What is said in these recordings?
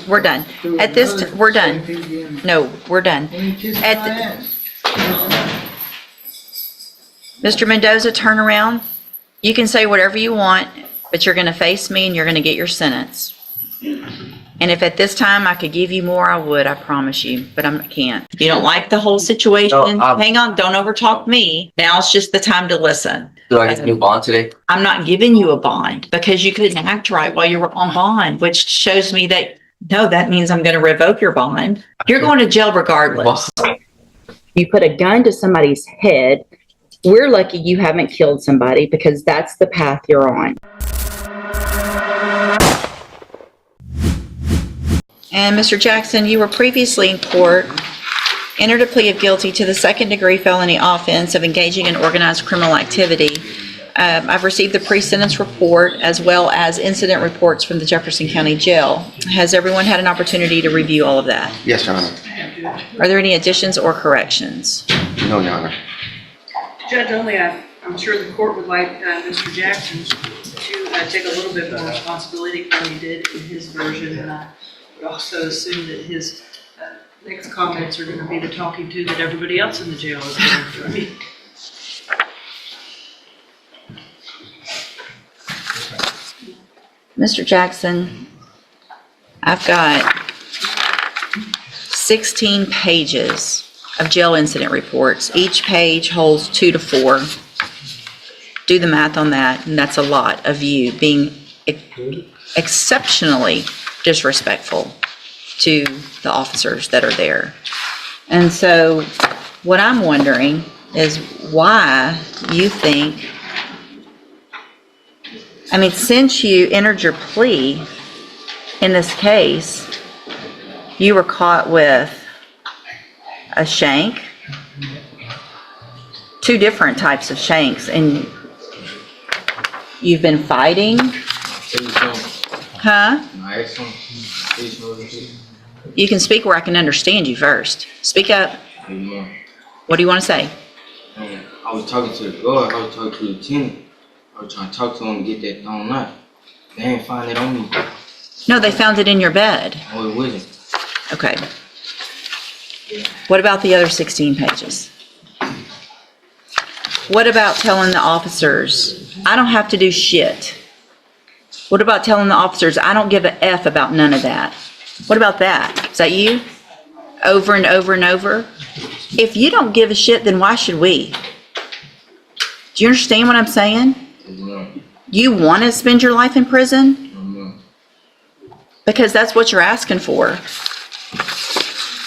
we're done. At this, we're done. No, we're done. Mr. Mendoza, turn around. You can say whatever you want, but you're going to face me and you're going to get your sentence. And if at this time I could give you more, I would, I promise you, but I can't. If you don't like the whole situation, hang on, don't overtalk me. Now it's just the time to listen. Do I get a new bond today? I'm not giving you a bond because you couldn't act right while you were on bond, which shows me that, no, that means I'm going to revoke your bond. You're going to jail regardless. You put a gun to somebody's head. We're lucky you haven't killed somebody because that's the path you're on. And Mr. Jackson, you were previously in court, entered a plea of guilty to the second-degree felony offense of engaging in organized criminal activity. I've received the pre-sentence report as well as incident reports from the Jefferson County Jail. Has everyone had an opportunity to review all of that? Yes, Your Honor. Are there any additions or corrections? No, Your Honor. Judge, I'm sure the court would like Mr. Jackson to take a little bit more responsibility for what he did in his version, and I would also assume that his next comments are going to be the talking to that everybody else in the jail is going to. Mr. Jackson, I've got 16 pages of jail incident reports. Each page holds 2 to 4. Do the math on that, and that's a lot of you being exceptionally disrespectful to the officers that are there. And so what I'm wondering is why you think, I mean, since you entered your plea in this case, you were caught with a shank, 2 different types of shanks, and you've been fighting? Huh? You can speak where I can understand you first. Speak up. What do you want to say? I was talking to the guard, I was talking to the lieutenant. I was trying to talk to him and get that thrown knife. They ain't find it on me. No, they found it in your bed. Oh, it wasn't. Okay. What about the other 16 pages? What about telling the officers, I don't have to do shit? What about telling the officers, I don't give a F about none of that? What about that? Is that you? Over and over and over? If you don't give a shit, then why should we? Do you understand what I'm saying? You want to spend your life in prison? Because that's what you're asking for.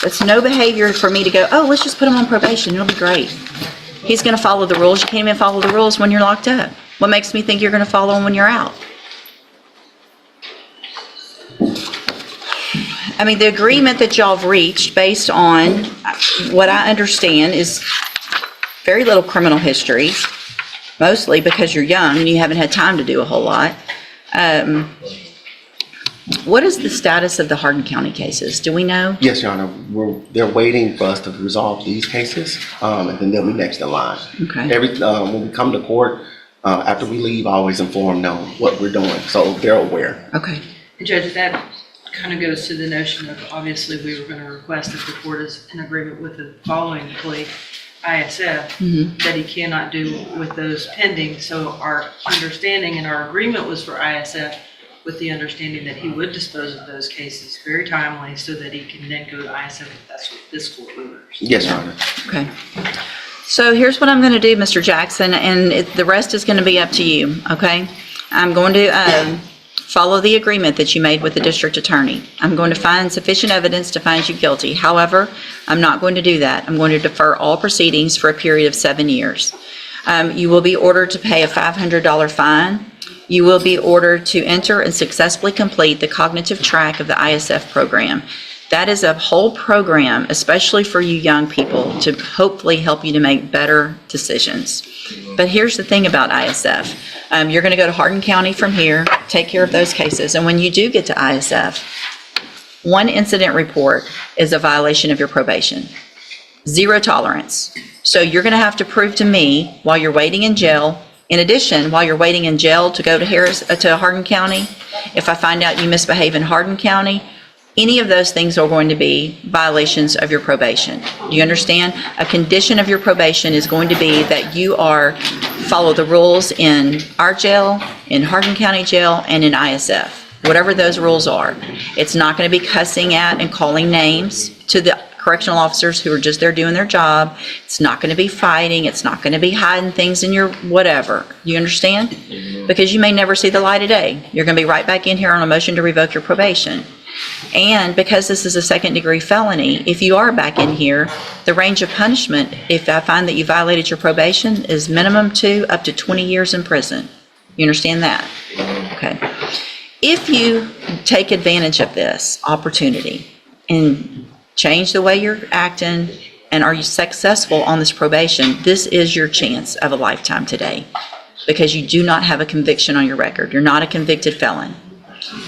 It's no behavior for me to go, oh, let's just put him on probation. It'll be great. He's going to follow the rules. You can't even follow the rules when you're locked up. What makes me think you're going to follow them when you're out? I mean, the agreement that y'all have reached based on what I understand is very little criminal history, mostly because you're young and you haven't had time to do a whole lot. What is the status of the Hardin County cases? Do we know? Yes, Your Honor. They're waiting for us to resolve these cases, and then they'll be next in line. Okay. When we come to court, after we leave, I always inform them what we're doing, so they're aware. Okay. Judge, that kind of goes to the notion of, obviously, we were going to request if the court is in agreement with the following plea, ISF, that he cannot do with those pending. So our understanding and our agreement was for ISF, with the understanding that he would dispose of those cases very timely so that he can then go to ISF if that's what this court orders. Yes, Your Honor. Okay. So here's what I'm going to do, Mr. Jackson, and the rest is going to be up to you, okay? I'm going to follow the agreement that you made with the district attorney. I'm going to find sufficient evidence to find you guilty. However, I'm not going to do that. I'm going to defer all proceedings for a period of 7 years. You will be ordered to pay a $500 fine. You will be ordered to enter and successfully complete the cognitive track of the ISF program. That is a whole program, especially for you young people, to hopefully help you to make better decisions. But here's the thing about ISF. You're going to go to Hardin County from here, take care of those cases, and when you do get to ISF, 1 incident report is a violation of your probation. 0 tolerance. So you're going to have to prove to me while you're waiting in jail. In addition, while you're waiting in jail to go to Hardin County, if I find out you misbehave in Hardin County, Any of those things are going to be violations of your probation. Do you understand? A condition of your probation is going to be that you follow the rules in our jail, in Hardin County Jail, and in ISF, whatever those rules are. It's not going to be cussing at and calling names to the correctional officers who are just there doing their job. It's not going to be fighting. It's not going to be hiding things in your whatever. You understand? Because you may never see the light of day. You're going to be right back in here on a motion to revoke your probation. And because this is a second-degree felony, if you are back in here, the range of punishment, if I find that you violated your probation, is minimum 2 up to 20 years in prison. You understand that? Okay. If you take advantage of this opportunity and change the way you're acting, and are you successful on this probation, this is your chance of a lifetime today, because you do not have a conviction on your record. You're not a convicted felon.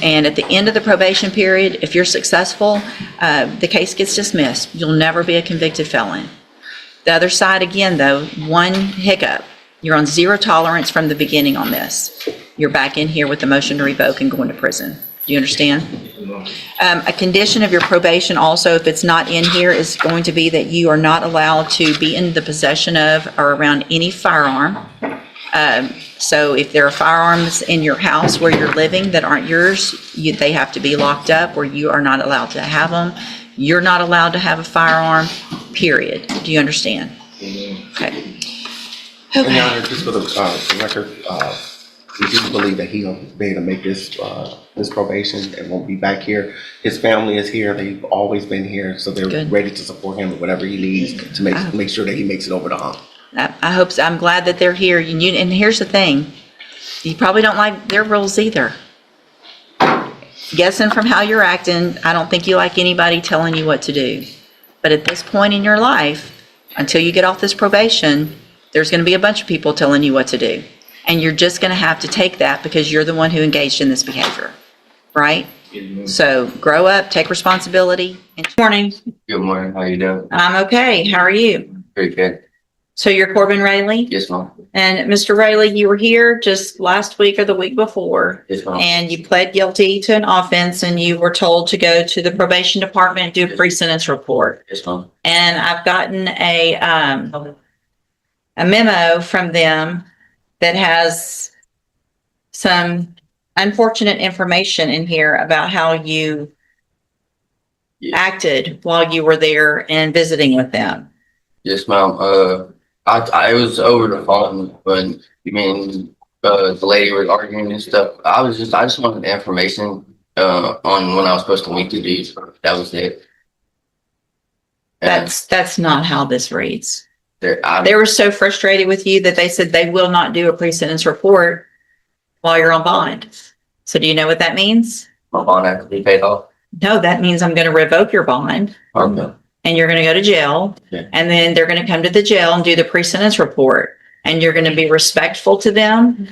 And at the end of the probation period, if you're successful, the case gets dismissed. You'll never be a convicted felon. The other side, again, though, one hiccup. You're on zero tolerance from the beginning on this. You're back in here with the motion to revoke and going to prison. Do you understand? A condition of your probation also, if it's not in here, is going to be that you are not allowed to be in the possession of or around any firearm. So if there are firearms in your house where you're living that aren't yours, they have to be locked up, or you are not allowed to have them. You're not allowed to have a firearm, period. Do you understand? Okay. And Your Honor, just for the record, we do believe that he'll be able to make this probation and won't be back here. His family is here. They've always been here, so they're Good. ready to support him with whatever he needs to make sure that he makes it over the hump. I hope so. I'm glad that they're here. And here's the thing. You probably don't like their rules either. Guessing from how you're acting, I don't think you like anybody telling you what to do. But at this point in your life, until you get off this probation, there's going to be a bunch of people telling you what to do. And you're just going to have to take that because you're the one who engaged in this behavior, right? So grow up, take responsibility. Good morning. Good morning. How you doing? I'm okay. How are you? Very good. So you're Corbin Rayleigh? Yes, ma'am. And Mr. Rayleigh, you were here just last week or the week before, Yes, ma'am. and you pled guilty to an offense, and you were told to go to the probation department and do a pre-sentence report. Yes, ma'am. And I've gotten a memo from them that has some unfortunate information in here about how you acted while you were there and visiting with them. Yes, ma'am. I was over the phone when the lady was arguing and stuff. I just wanted the information on when I was supposed to meet the dude. That was it. And That's not how this reads. they They were so frustrated with you that they said they will not do a pre-sentence report while you're on bond. So do you know what that means? my bond had to be paid off. No, that means I'm going to revoke your bond Okay. and you're going to go to jail. Yeah. And then they're going to come to the jail and do the pre-sentence report. And you're going to be respectful to them,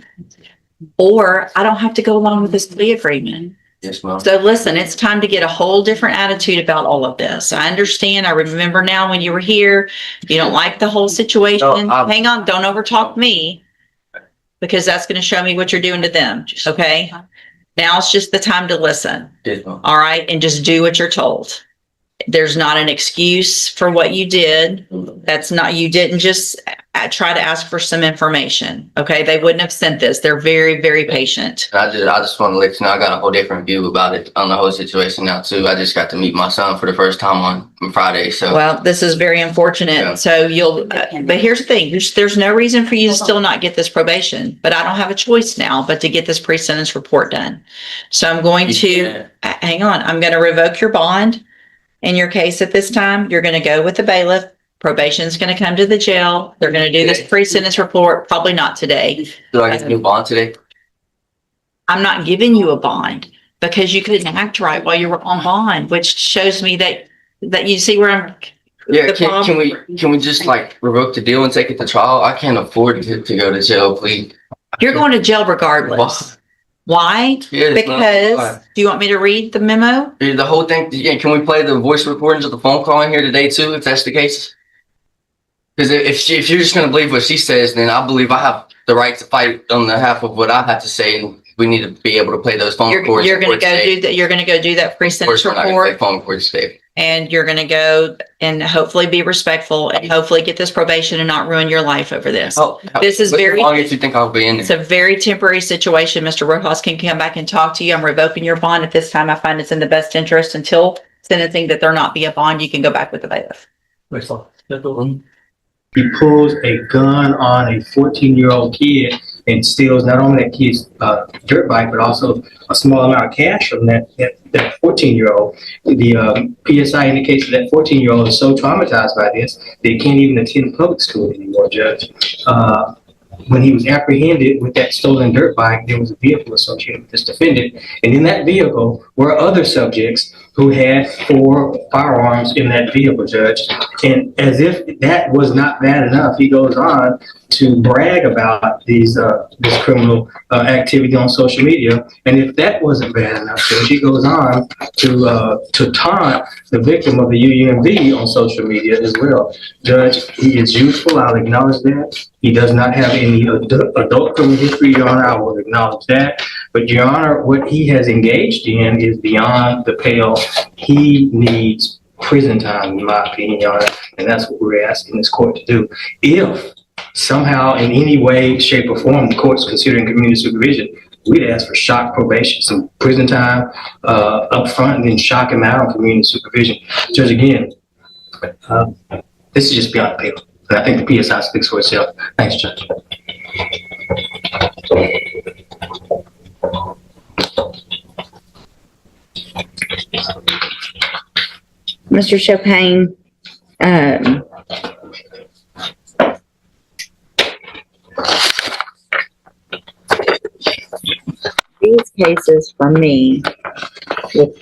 or I don't have to go along with this plea agreement. Yes, ma'am. So listen, it's time to get a whole different attitude about all of this. I understand. I remember now when you were here, you don't like the whole situation. No, Hang on, don't overtalk me, because that's going to show me what you're doing to them. Okay. Now it's just the time to listen. Yes, ma'am. All right. And just do what you're told. There's not an excuse for what you did. You didn't just try to ask for some information. Okay. They wouldn't have sent this. They're very, very patient. I just want to let you know I got a whole different view about it on the whole situation now too. I just got to meet my son for the first time on Friday. So Well, this is very unfortunate. Yeah. So but here's the thing. There's no reason for you to still not get this probation, but I don't have a choice now but to get this pre-sentence report done. So I'm going to, hang on, I'm going to revoke your bond in your case at this time. You're going to go with the bailiff. Probation's going to come to the jail. They're going to do this pre-sentence report, probably not today. do I get a new bond today? I'm not giving you a bond because you couldn't act right while you were on bond, which shows me that you see where I'm. Yeah, the problem- can we just like revoke the deal and take it to trial? I can't afford to go to jail, please. You're going to jail regardless. Why? Yeah, it's not- Because, do you want me to read the memo? Yeah, the whole thing. Yeah, can we play the voice recordings of the phone call in here today too, if that's the case? Because if you're just gonna believe what she says, then I believe I have the right to fight on behalf of what I have to say, and we need to be able to play those phone records. You're gonna go do that, you're gonna go do that Of course, pre-sentence we're not gonna play report, phone records today. and you're gonna go and hopefully be respectful and hopefully get this probation and not ruin your life over this. This is very- How long do you think I'll be in It's there? a very temporary situation. Mr. Rojas can come back and talk to you. I'm revoking your bond at this time. I find it's in the best interest until sentencing that there not be a bond. You can go back with the bailiff. He pulls a gun on a 14-year-old kid and steals not only that kid's dirt bike, but also a small amount of cash from that 14-year-old. The PSI indicates that 14-year-old is so traumatized by this that he can't even attend public school anymore, Judge. When he was apprehended with that stolen dirt bike, there was a vehicle associated with this defendant, and in that vehicle were other subjects who had 4 firearms in that vehicle, Judge. And as if that was not bad enough, he goes on to brag about this criminal activity on social media. And if that wasn't bad enough, Judge, he goes on to taunt the victim of the UUMV on social media as well. Judge, he is youthful, I'll acknowledge that. He does not have any adult criminal history, Your Honor, I will acknowledge that. But Your Honor, what he has engaged in is beyond the pale. He needs prison time, in my opinion, Your Honor, and that's what we're asking this court to do. If somehow, in any way, shape, or form, the court's considering community supervision, we'd ask for shock probation, some prison time up front, and then shock him out on community supervision. Judge, again, this is just beyond the pale. And I think the PSI speaks for itself. Thanks, Judge. Mr. Chopin, these cases for me with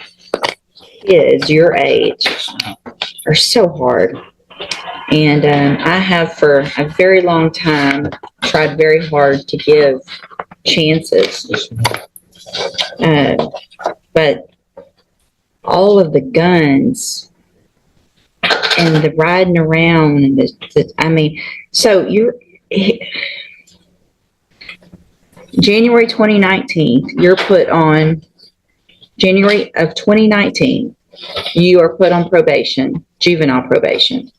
kids your age are so hard. And I have for a very long time tried very hard to give chances. But all of the guns and the riding around and so January 2019, you're put on January of 2019, you are put on probation, juvenile probation.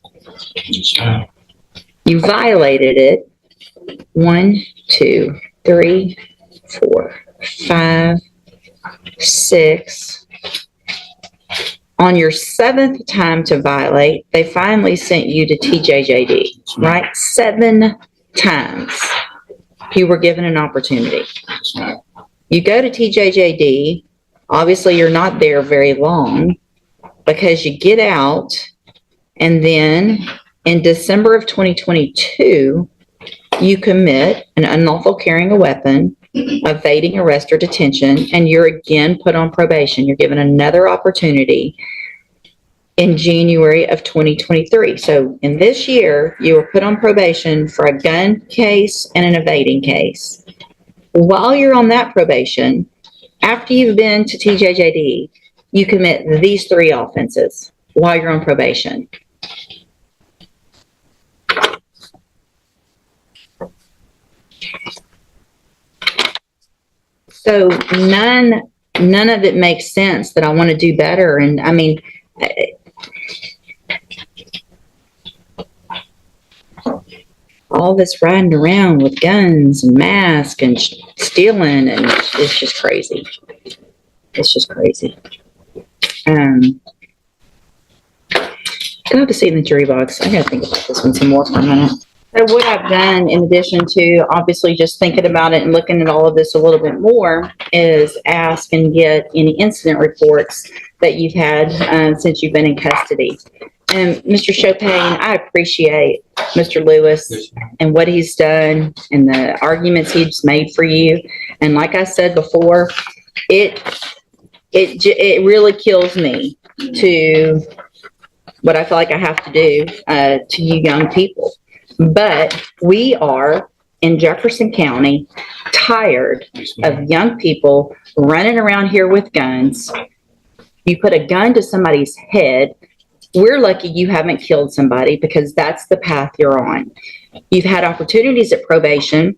You violated it 1, 2, 3, 4, 5, 6. On your 7th time to violate, they finally sent you to TJJD, right? 7 times you were given an opportunity. You go to TJJD, obviously you're not there very long because you get out, and then in December of 2022, you commit an unlawful carrying a weapon, evading arrest or detention, and you're again put on probation. You're given another opportunity in January of 2023. So in this year, you were put on probation for a gun case and an evading case. While you're on that probation, after you've been to TJJD, you commit these 3 offenses while you're on probation. So none of it makes sense that I want to do better. And I mean, all this riding around with guns and masks and stealing, and it's just crazy. It's just crazy. Go have a seat in the jury box. I gotta think about this one some more for a minute. So what I've done, in addition to obviously just thinking about it and looking at all of this a little bit more, is ask and get any incident reports that you've had since you've been in custody. And Mr. Chopin, I appreciate Mr. Lewis and what he's done and the arguments he's made for you. And like I said before, it really kills me to what I feel like I have to do to you young people. But we are in Jefferson County tired of young people running around here with guns. You put a gun to somebody's head. We're lucky you haven't killed somebody because that's the path you're on. You've had opportunities at probation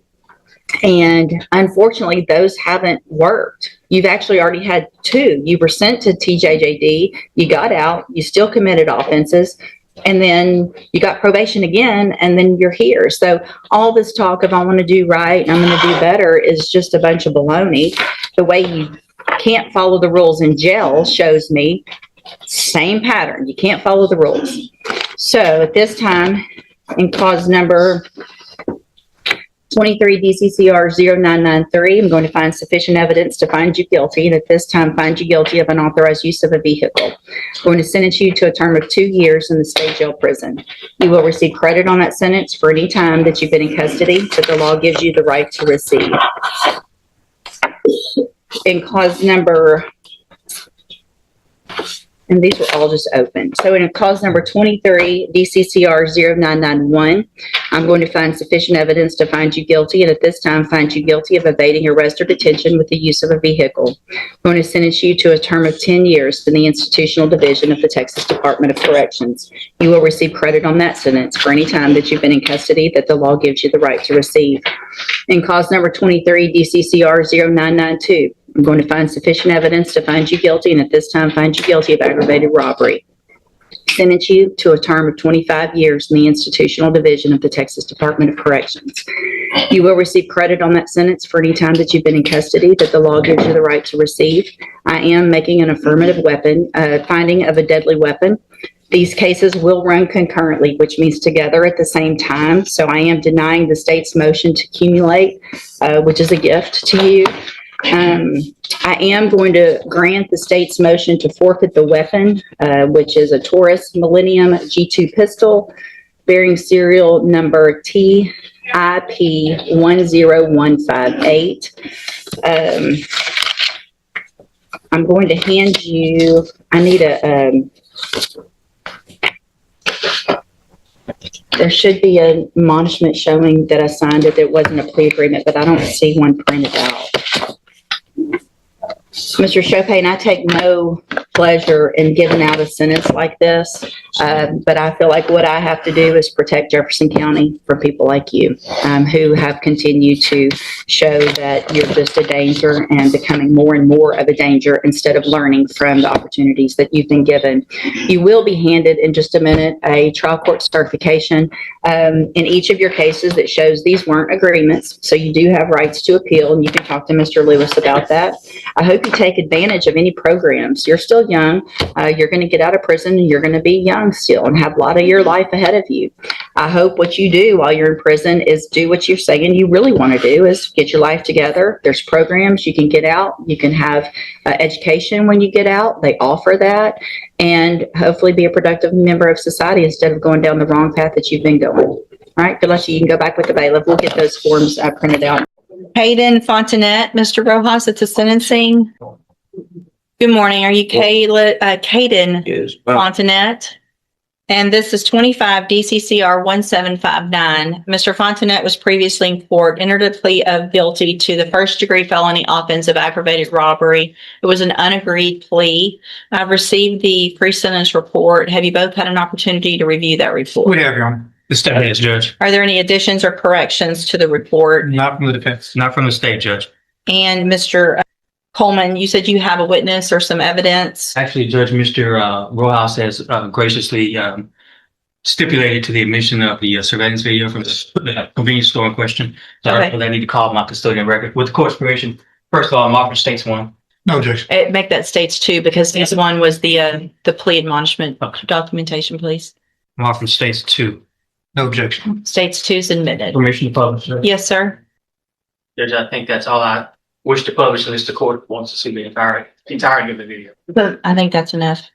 And unfortunately, those haven't worked. You've actually already had 2. You were sent to TJJD, you got out, you still committed offenses, and then you got probation again, and then you're here. So all this talk of I want to do right and I'm going to do better is just a bunch of baloney. The way you can't follow the rules in jail shows me same pattern. You can't follow the rules. So at this time, in cause number 23 DCCR 0993, I'm going to find sufficient evidence to find you guilty, and at this time find you guilty of unauthorized use of a vehicle. I'm going to sentence you to a term of 2 years in the state jail prison. You will receive credit on that sentence for any time that you've been in custody that the law gives you the right to receive. In cause number, and these were all just open. So in cause number 23, DCCR 0991, I'm going to find sufficient evidence to find you guilty, and at this time find you guilty of evading arrest or detention with the use of a vehicle. I'm going to sentence you to a term of 10 years in the institutional division of the Texas Department of Corrections. You will receive credit on that sentence for any time that you've been in custody that the law gives you the right to receive. In cause number 23, DCCR 0992, I'm going to find sufficient evidence to find you guilty, and at this time find you guilty of aggravated robbery. Sentence you to a term of 25 years in the institutional division of the Texas Department of Corrections. You will receive credit on that sentence for any time that you've been in custody that the law gives you the right to receive. I am making an affirmative weapon, finding of a deadly weapon. These cases will run concurrently, which means together at the same time. So I am denying the state's motion to accumulate, which is a gift to you. I am going to grant the state's motion to forfeit the weapon, which is a Taurus Millennium G2 pistol bearing serial number TIP 10158. I'm going to hand you, I need there should be an admonishment showing that I signed it. It wasn't a plea agreement, but I don't see one printed out. Mr. Chopin, I take no pleasure in giving out a sentence like this, but I feel like what I have to do is protect Jefferson County for people like you, who have continued to show that you're just a danger and becoming more and more of a danger instead of learning from the opportunities that you've been given. You will be handed in just a minute a trial court certification in each of your cases that shows these weren't agreements, so you do have rights to appeal, and you can talk to Mr. Lewis about that. I hope you take advantage of any programs. You're still young. You're going to get out of prison and you're going to be young still and have a lot of your life ahead of you. I hope what you do while you're in prison is do what you're saying you really want to do, is get your life together. There's programs you can get out. You can have education when you get out. They offer that, and hopefully be a productive member of society instead of going down the wrong path that you've been going. All right, good luck to you. You can go back with the bailiff. We'll get those forms printed out. Hayden Fontanet, Mr. Rojas, at the sentencing. Good morning. Are you Caden Yes. Fontanet? And this is 25 DCCR 1759. Mr. Fontanet was previously in court, entered a plea of guilty to the first-degree felony offense of aggravated robbery. It was an unagreed plea. I've received the pre-sentence report. Have you both had an opportunity to review that report? We have, Your Honor. The state has, Judge. Are there any additions or corrections to the report? Not from the defense, not from the state, Judge. And Mr. Coleman, you said you have a witness or some evidence? Actually, Judge, Mr. Rojas has graciously stipulated to the admission of the surveillance video from the convenience store in question. So Okay. I need to call my custodian record. With the court's permission, first of all, I'm offering states one. No, Judge. Make that states two, because this one was the plea admonishment documentation, please. I'm offering states two. No objection. States two is admitted. Permission to publish, Judge. Yes, sir. Judge, I think that's all I wish to publish unless the court wants to see the entirety of the video. But I think that's enough.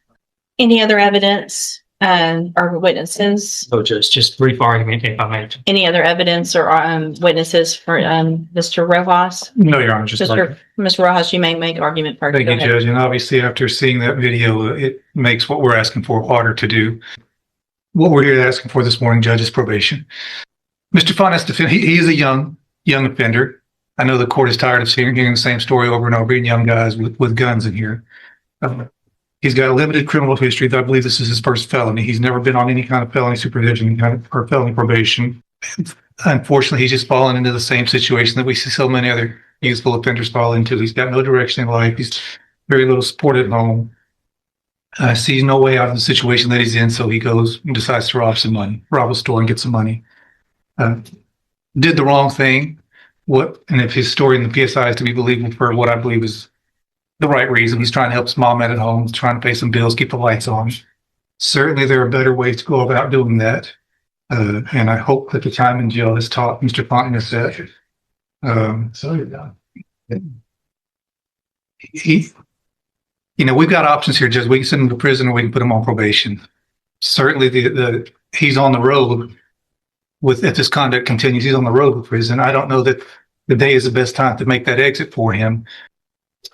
Any other evidence or witnesses? No, Judge, just brief argument if I may. Any other evidence or witnesses for Mr. Rojas? No, Your Honor, just like. Mr. Rojas, you may make argument first. Thank Go you, ahead. Judge. And obviously, after seeing that video, it makes what we're asking for harder to do. What we're here asking for this morning, Judge, is probation. Mr. Fontanet, he is a young offender. I know the court is tired of hearing the same story over and over, young guys with guns in here. He's got a limited criminal history. I believe this is his first felony. He's never been on any kind of felony supervision or felony probation. unfortunately, he's just fallen into the same situation that we see so many other youthful offenders fall into. He's got no direction in life. He's very little support at home. Sees no way out of the situation that he's in, so he goes and decides to rob a store and get some money. Did the wrong thing. And if his story in the PSI is to be believable for what I believe is the right reason, he's trying to help his mom out at home, trying to pay some bills, keep the lights on. Certainly, there are better ways to go about doing that. And I hope that the time in jail has taught Mr. Fontanes that. We've got options here, Judge. We can send him to prison or we can put him on probation. Certainly, he's on the road if this conduct continues, he's on the road to prison. I don't know that the day is the best time to make that exit for him.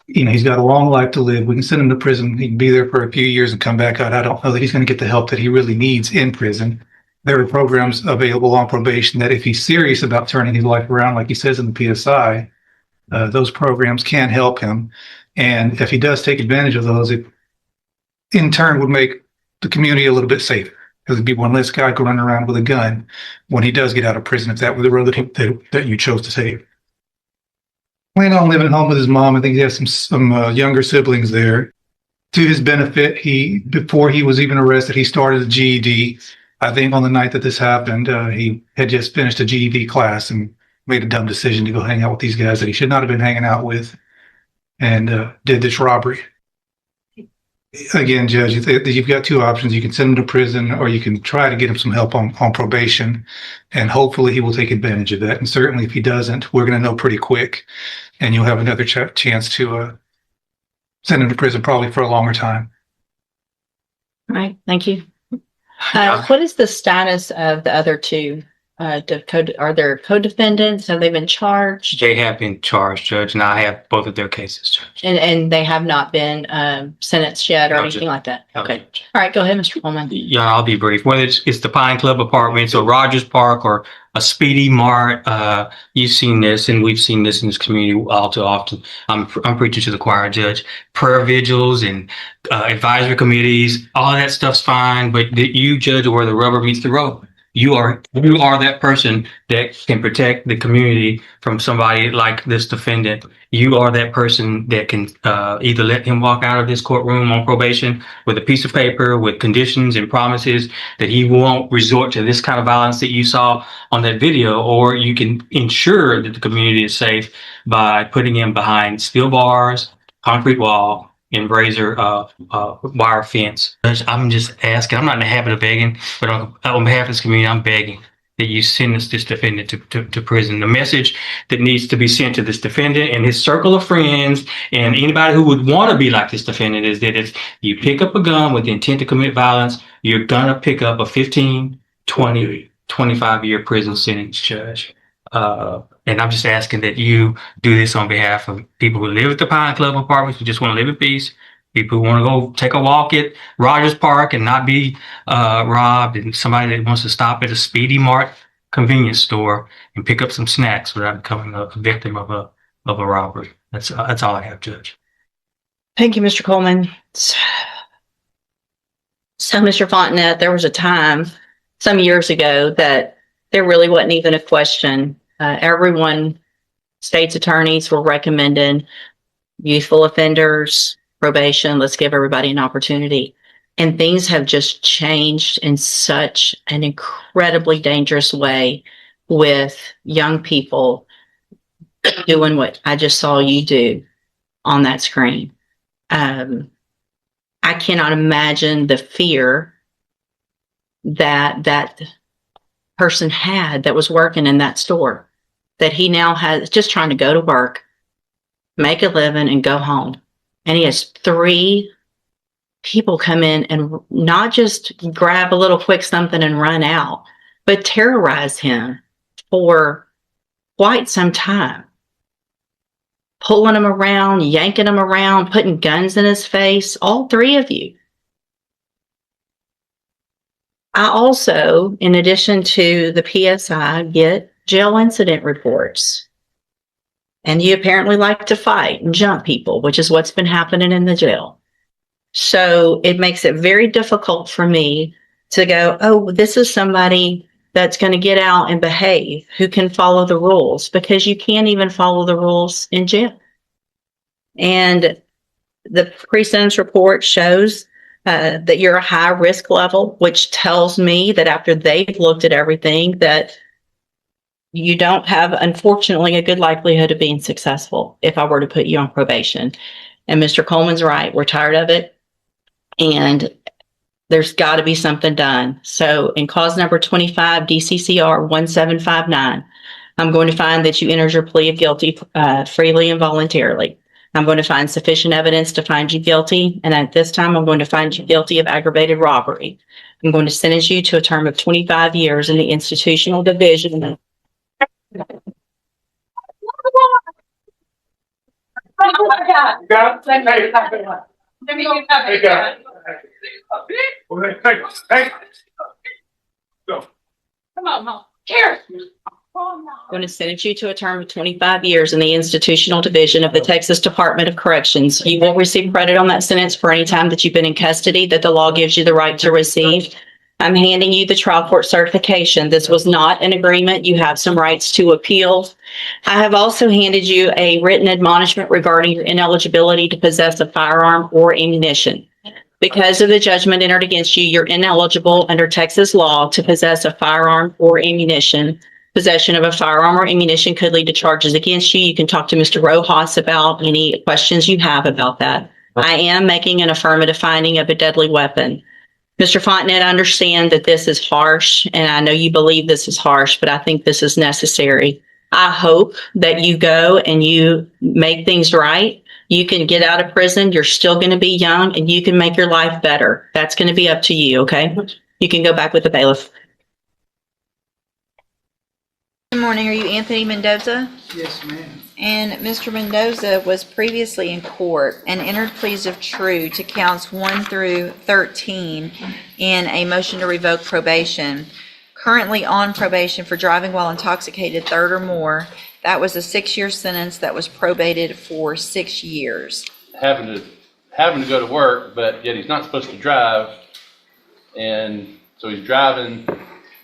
He's got a long life to live. We can send him to prison. He can be there for a few years and come back out. I don't know that he's going to get the help that he really needs in prison. There are programs available on probation that if he's serious about turning his life around, like he says in the PSI, those programs can help him. And if he does take advantage of those, it in turn would make the community a little bit safer. Because there'd be one less guy running around with a gun when he does get out of prison, if that were the road that you chose to take. Plan on living at home with his mom. I think he has some younger siblings there. To his benefit, before he was even arrested, he started a GED. I think on the night that this happened, he had just finished a GED class and made a dumb decision to go hang out with these guys that he should not have been hanging out with, and did this robbery. Again, Judge, you've got two options. You can send him to prison or you can try to get him some help on probation, and hopefully he will take advantage of that. And certainly if he doesn't, we're going to know pretty quick, and you'll have another chance to send him to prison probably for a longer time. All right, thank you. What is the status of the other two? Are there co-defendants? Have they been charged? They have been charged, Judge, and I have both of their cases, Judge. And they have not been sentenced yet or No, anything Judge. like that? No, Okay. Judge. All right, go ahead, Mr. Coleman. Yeah, I'll be brief. Whether it's the Pine Club Apartments or Rogers Park or a Speedy Mart, you've seen this, and we've seen this in this community all too often. I'm preaching to the choir, Judge. Prayer vigils and advisory committees, all that stuff's fine, but you, Judge, are where the rubber meets the road. You are that person that can protect the community from somebody like this defendant. You are that person that can either let him walk out of this courtroom on probation with a piece of paper with conditions and promises that he won't resort to this kind of violence that you saw on that video, or you can ensure that the community is safe by putting him behind steel bars, concrete wall, and razor wire fence. I'm just asking, I'm not in the habit of begging, but on behalf of this community, I'm begging that you send this defendant to prison. The message that needs to be sent to this defendant and his circle of friends and anybody who would want to be like this defendant is that if you pick up a gun with the intent to commit violence, you're gonna pick up a 15, 20, 25-year prison sentence, Judge. And I'm just asking that you do this on behalf of people who live at the Pine Club Apartments, who just want to live in peace, people who want to go take a walk at Rogers Park and not be robbed, and somebody that wants to stop at a Speedy Mart convenience store and pick up some snacks without becoming a victim of a robbery. That's all I have, Judge. Thank you, Mr. Coleman. So, Mr. Fontenette, there was a time some years ago that there really wasn't even a question. State's attorneys were recommending youthful offenders, probation, let's give everybody an opportunity. And things have just changed in such an incredibly dangerous way with young people doing what I just saw you do on that screen. I cannot imagine the fear that person had that was working in that store, that he now has, just trying to go to work, make a living, and go home. And he has 3 people come in and not just grab a little quick something and run out, but terrorize him for quite some time. Pulling him around, yanking him around, putting guns in his face, all 3 of you. I also, in addition to the PSI, get jail incident reports. And you apparently like to fight and jump people, which is what's been happening in the jail. So it makes it very difficult for me to go, oh, this is somebody that's going to get out and behave, who can follow the rules, because you can't even follow the rules in jail. And the pre-sentence report shows that you're a high risk level, which tells me that after they've looked at everything, that you don't have, unfortunately, a good likelihood of being successful if I were to put you on probation. And Mr. Coleman's right. We're tired of it. And there's got to be something done. So in cause number 25, DCCR 1759, I'm going to find that you entered your plea of guilty freely and voluntarily. I'm going to find sufficient evidence to find you guilty. And at this time, I'm going to find you guilty of aggravated robbery. I'm going to sentence you to a term of 25 years in the institutional division. I'm going to sentence you to a term of 25 years in the institutional division of the Texas Department of Corrections. You will receive credit on that sentence for any time that you've been in custody that the law gives you the right to receive. I'm handing you the trial court certification. This was not an agreement. You have some rights to appeal. I have also handed you a written admonishment regarding your ineligibility to possess a firearm or ammunition. Because of the judgment entered against you, you're ineligible under Texas law to possess a firearm or ammunition. Possession of a firearm or ammunition could lead to charges against you. You can talk to Mr. Rojas about any questions you have about that. I am making an affirmative finding of a deadly weapon. Mr. Fontenette, I understand that this is harsh, and I know you believe this is harsh, but I think this is necessary. I hope that you go and you make things right. You can get out of prison. You're still going to be young, and you can make your life better. That's going to be up to you, okay? You can go back with the bailiff. Good morning. Are you Anthony Mendoza? Yes, ma'am. And Mr. Mendoza was previously in court and entered pleas of true to counts 1 through 13 in a motion to revoke probation. Currently on probation for driving while intoxicated, third or more. That was a 6-year sentence that was probated for 6 years. Having to go to work, but yet he's not supposed to drive, and so he's driving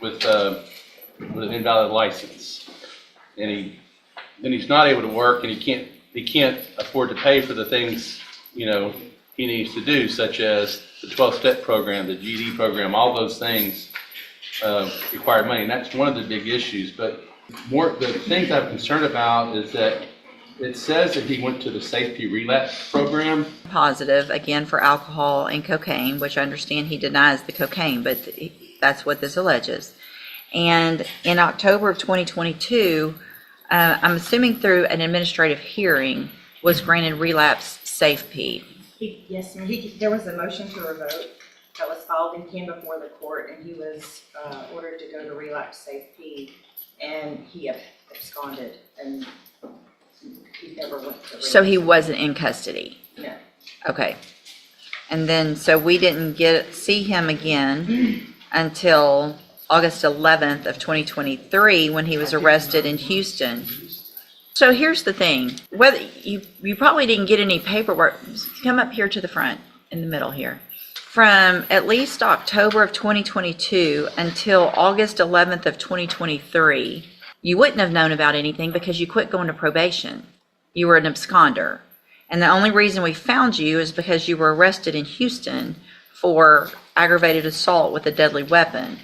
with an invalid license, and he's not able to work, and he can't afford to pay for the things he needs to do, such as the 12-step program, the GED program. All those things require money, and that's one of the big issues. But the things I'm concerned about is that it says that he went to the safety relapse program. Positive, again, for alcohol and cocaine, which I understand he denies the cocaine, but that's what this alleges. And in October of 2022, I'm assuming through an administrative hearing, was granted relapse safe-P. Yes, ma'am. There was a motion to revoke that was filed and came before the court, and he was ordered to go to relapse safe-P, and he absconded, and he never went to relapse. So he wasn't in custody? No. Okay. And then, so we didn't see him again until August 11th of 2023 when he was arrested in Houston. So here's the thing, whether you probably didn't get any paperwork. Come up here to the front in the middle here. From at least October of 2022 until August 11th of 2023, you wouldn't have known about anything because you quit going to probation. You were an absconder. And the only reason we found you is because you were arrested in Houston for aggravated assault with a deadly weapon.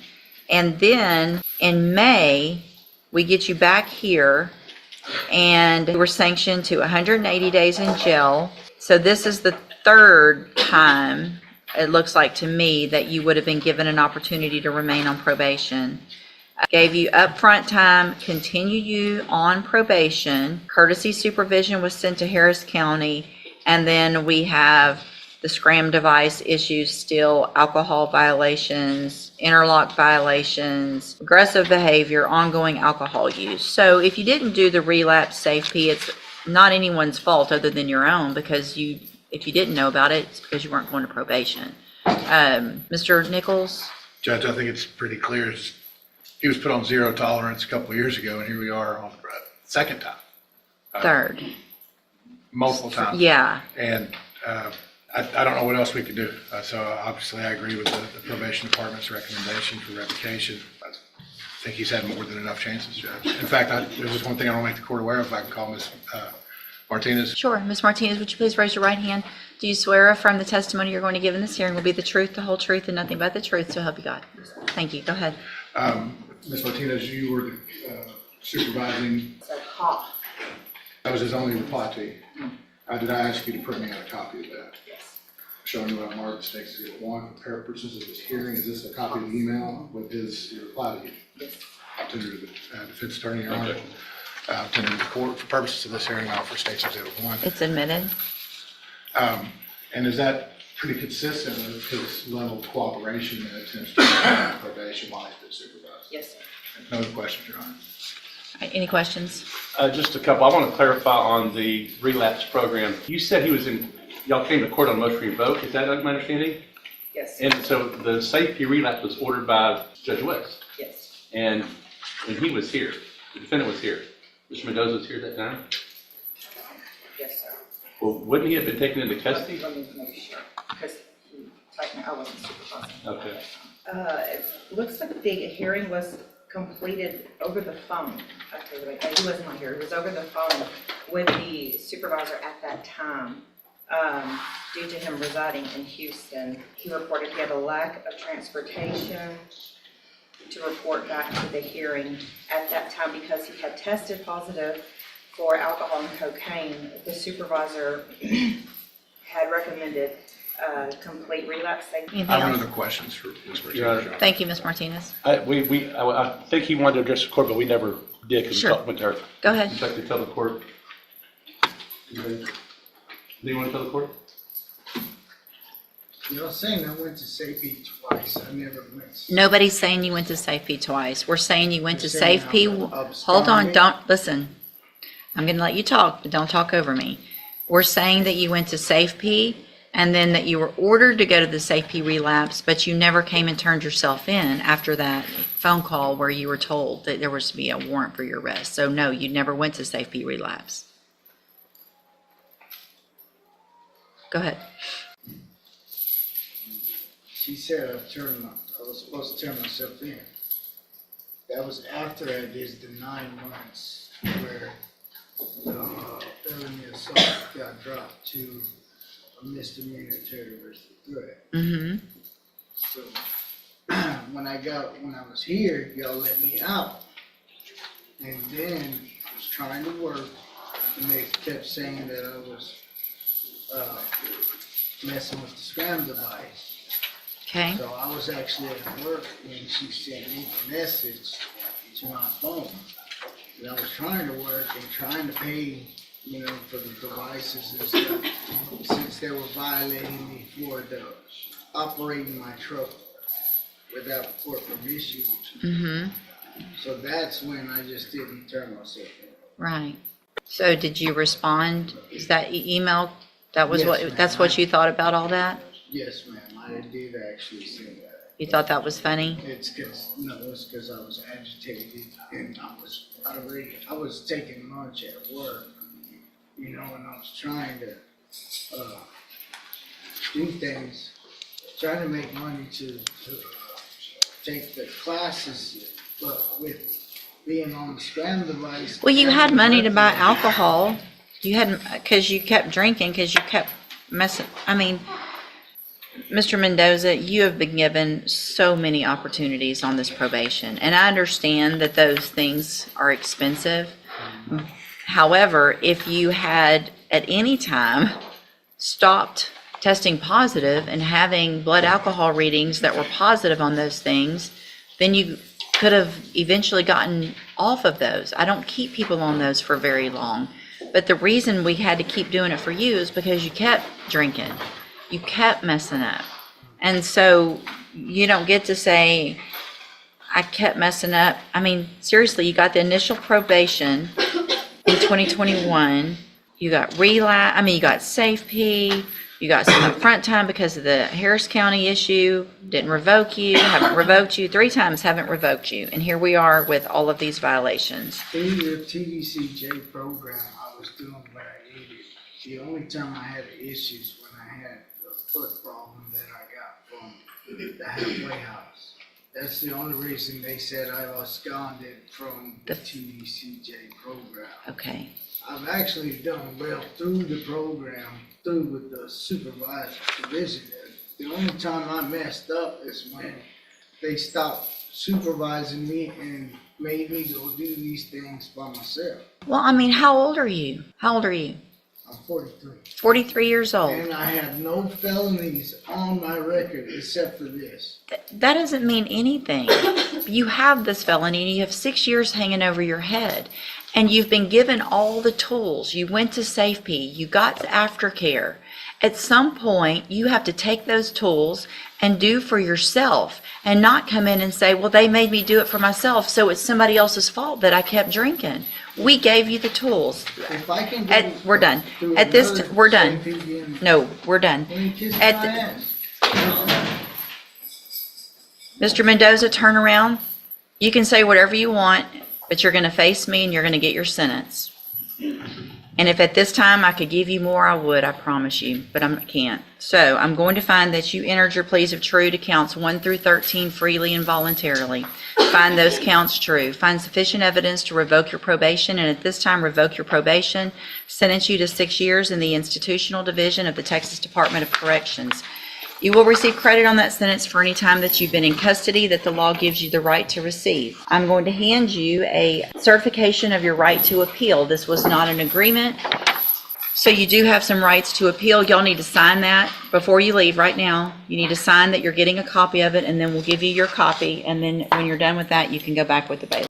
And then in May, we get you back here and you were sanctioned to 180 days in jail. So this is the third time, it looks like to me, that you would have been given an opportunity to remain on probation. I gave you upfront time, continue you on probation. Courtesy supervision was sent to Harris County. And then we have the SCRAM device issues still, alcohol violations, interlock violations, aggressive behavior, ongoing alcohol use. So if you didn't do the relapse safe-P, it's not anyone's fault other than your own, because if you didn't know about it, it's because you weren't going to probation. Mr. Nichols? Judge, I think it's pretty clear. He was put on zero tolerance a couple of years ago, and here we are on the second time. Third. Multiple times. Yeah. And I don't know what else we could do. So obviously I agree with the probation department's recommendation for revocation. think he's had more than enough chances, Judge. In fact, there was one thing I don't make the court aware of. If I can call Ms. Martinez. Sure. Ms. Martinez, would you please raise your right hand? Do you swear or affirm the testimony you're going to give in this hearing will be the truth, the whole truth, and nothing but the truth, so help you God? Thank you. Go ahead. Ms. Martinez, you were supervising, So, ha, that was his only reply to you. Did I ask you to print me out a copy of that? yes, Showing what I marked as Exhibit 1 for purposes of this hearing. Is this a copy of the email with your reply to you? yes. I'll tender to the defense attorney, Your Honor. Tender to the court for purposes of this hearing. I'll offer State's Exhibit 1. It's admitted. And is that pretty consistent with his level of cooperation and attempts to provide probation while he's been supervised? Yes, sir. No other questions, Your Honor. All right, any questions? Just a couple. I want to clarify on the relapse program. You said y'all came to court on motion to revoke. Is that my understanding? Yes, And so the safety relapse was ordered by Judge West, yes, and he was here. The defendant was here. Mr. Mendoza was here at that time. yes, sir. Well, wouldn't he have been taken into custody? Let me make sure, because I wasn't supervising. Okay. It looks like the hearing was completed over the phone. Okay, wait, he wasn't here, it was over the phone with the supervisor at that time. Due to him residing in Houston, he reported he had a lack of transportation to report back to the hearing at that time because he had tested positive for alcohol and cocaine. The supervisor had recommended complete relapse safety. Anything I have else? no other questions for Ms. Your Martinez. Honor. Thank you, Ms. Martinez. I think he wanted to address the court, but we never did because we Sure. talked with her. Go ahead. Would you like to tell the court? Do you want to tell the court? You're saying I went to safety twice, I never went. Nobody's saying you went to Safe twice. We're saying you went to You're saying Safe I'm Hold on, absconding? don't, listen. I'm gonna let you talk, but don't talk over me. We're saying that you went to Safe and then that you were ordered to go to the Safe relapse, but you never came and turned yourself in after that phone call where you were told that there was to be a warrant for your arrest. So no, you never went to Safe relapse. Go ahead. She said I was supposed to turn myself in. That was after I did the 9 months where felony assault got dropped to a misdemeanor terrorist threat. Mm-hmm. So when I was here, y'all let me out. And then I was trying to work and they kept saying that I was messing with the SLAMS device. Okay. So I was actually at work and she sent me a message to my phone. And I was trying to work and trying to pay, for the devices and stuff, since they were violating me for operating my truck without court permission. Mm-hmm. So that's when I just didn't turn myself in. Right. So did you respond? Is that email? That was Yes, what, ma'am. that's what you thought about all that? Yes, ma'am, I did actually say that. You thought that was funny? It's because I was agitated and I was taking lunch at work, and I was trying to, do things, trying to make money to take the classes, but with being on the SLAMS device. Well, you had money to buy alcohol. You hadn't, because you kept drinking, because you kept messing, Mr. Mendoza, you have been given so many opportunities on this probation, and I understand that those things are expensive. However, if you had at any time stopped testing positive and having blood alcohol readings that were positive on those things, then you could have eventually gotten off of those. I don't keep people on those for very long, but the reason we had to keep doing it for you is because you kept drinking. You kept messing up. And so you don't get to say, I kept messing up. Seriously, you got the initial probation in 2021. You got you got Safe you got some upfront time because of the Harris County issue, didn't revoke you, haven't revoked you, 3 times haven't revoked you. And here we are with all of these violations. Through the TDCJ program, I was doing what I needed. The only time I had issues when I had a foot problem that I got from the halfway house. That's the only reason they said I absconded from the TDCJ program. Okay. I've actually done well through the program, through with the supervised division. The only time I messed up is when they stopped supervising me and made me go do these things by myself. Well, I mean, how old are you? How old are you? I'm 43. 43 years old. And I have no felonies on my record except for this. That doesn't mean anything. You have this felony and you have 6 years hanging over your head. And you've been given all the tools. You went to safety. You got aftercare. At some point, you have to take those tools and do for yourself and not come in and say, well, they made me do it for myself, so it's somebody else's fault that I kept drinking. We gave you the tools. If I can go We're done. through At this, another we're done. safety and- No, we're done. Let me kiss At my the- ass. Mr. Mendoza, turn around. You can say whatever you want, but you're going to face me and you're going to get your sentence. And if at this time I could give you more, I would, I promise you, but I can't. So I'm going to find that you entered your pleas of true to counts 1 through 13 freely and voluntarily. Find those counts true. Find sufficient evidence to revoke your probation, and at this time revoke your probation. Sentence you to 6 years in the institutional division of the Texas Department of Corrections. You will receive credit on that sentence for any time that you've been in custody that the law gives you the right to receive. I'm going to hand you a certification of your right to appeal. This was not an agreement, so you do have some rights to appeal. Y'all need to sign that before you leave right now. You need to sign that you're getting a copy of it, and then we'll give you your copy, and then when you're done with that, you can go back with the bailiff.